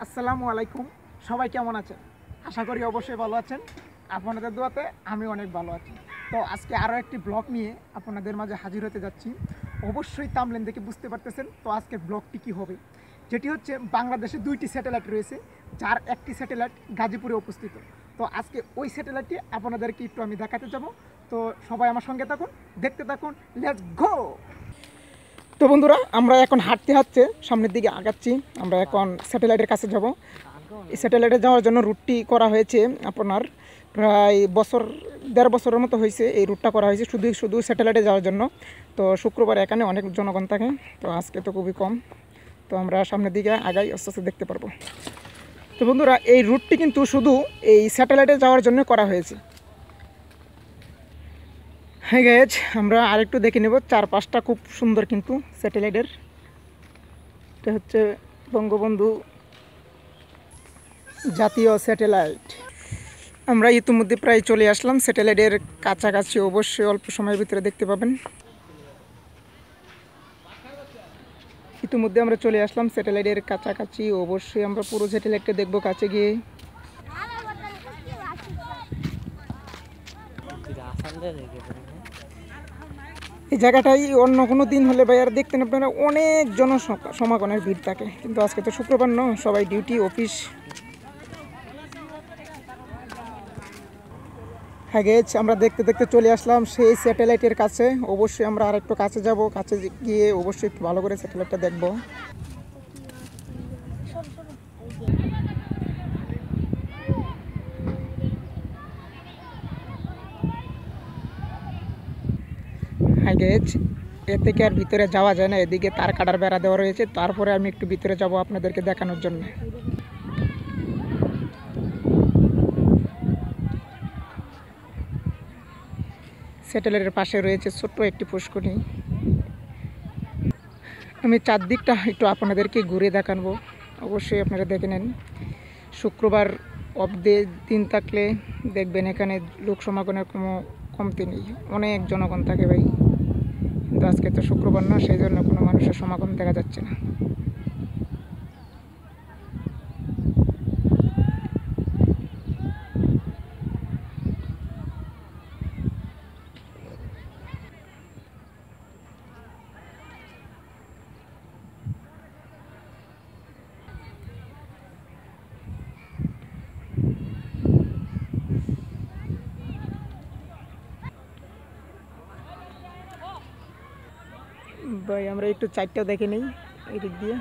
আসসালামু আলাইকুম। সবাই কেমন আছেন? আশা করি অবশ্যই ভালো আছেন। আপনাদের দোয়াতে আমি অনেক ভালো আছি। তো আজকে আরও একটি ব্লগ নিয়ে আপনাদের মাঝে হাজির হতে যাচ্ছি। অবশ্যই থাম্বনেল দেখে বুঝতে পারতেছেন তো আজকের ব্লগটি কী হবে। যেটি হচ্ছে বাংলাদেশে 2টি স্যাটেলাইট রয়েছে, যার একটি স্যাটেলাইট গাজীপুরে অবস্থিত। তো আজকে ওই স্যাটেলাইটটি আপনাদেরকে একটু আমি দেখাতে যাব। তো সবাই আমার সঙ্গে থাকুন, দেখতে থাকুন, লেটস গো। তো বন্ধুরা, আমরা এখন হাঁটতে হাঁটতে সামনের দিকে আগাচ্ছি। আমরা এখন স্যাটেলাইটের কাছে যাব। এই স্যাটেলাইটে যাওয়ার জন্য রুটটি করা হয়েছে আপনার প্রায় দেড় বছরের মতো হয়েছে। এই রুটটা করা হয়েছে শুধু স্যাটেলাইটে যাওয়ার জন্য। তো শুক্রবার এখানে অনেক জনগণ থাকে, তো আজকে তো খুবই কম। তো আমরা সামনের দিকে আগাই, আস্তে আস্তে দেখতে পারবো। তো বন্ধুরা, এই রুটটি কিন্তু শুধু এই স্যাটেলাইটে যাওয়ার জন্য করা হয়েছে। হ্যাঁ গাইজ, আমরা আরেকটু দেখে নেব চারপাশটা খুব সুন্দর কিন্তু স্যাটেলাইটের। এটা হচ্ছে বঙ্গবন্ধু জাতীয় স্যাটেলাইট। আমরা ইতিমধ্যে প্রায় চলে আসলাম স্যাটেলাইটের কাছাকাছি। অবশ্যই অল্প সময়ের ভিতরে দেখতে পাবেন। ইতিমধ্যে আমরা চলে আসলাম স্যাটেলাইটের কাছাকাছি। অবশ্যই আমরা পুরো স্যাটেলাইটটা দেখবো কাছে গিয়ে। এই জায়গাটাই অন্য কোনো দিন হলে ভাই আর দেখতেন আপনারা অনেক সমাগমের ভিড় থাকে, কিন্তু আজকে তো শুক্রবার ন, সবাই ডিউটি অফিস। হ্যাঁ গেছ, আমরা দেখতে দেখতে চলে আসলাম সেই স্যাটেলাইটের কাছে। অবশ্যই আমরা আরেকটু কাছে যাব, কাছে গিয়ে অবশ্যই একটু ভালো করে স্যাটেলাইটটা দেখব। হ্যাঁ গেছ, এর থেকে আর ভিতরে যাওয়া যায় না, এদিকে তার কাটার বেড়া দেওয়া রয়েছে। তারপরে আমি একটু ভিতরে যাব আপনাদেরকে দেখানোর জন্য। স্যাটেলাইটের পাশে রয়েছে ছোট্ট একটি পুষ্করিণী। আমি চারদিকটা একটু আপনাদেরকে ঘুরে দেখাবো, অবশ্যই আপনারা দেখে নেন। শুক্রবার অফ দিন থাকলে দেখবেন এখানে লোক সমাগমের কোনো কমতি নেই, অনেক জনগণ থাকে ভাই। কিন্তু আজকে তো শুক্রবার না, সেই জন্য কোনো মানুষের সমাগম দেখা যাচ্ছে না। ভাই আমরা একটু চারটা দেখে নিই এই দিক দিয়ে।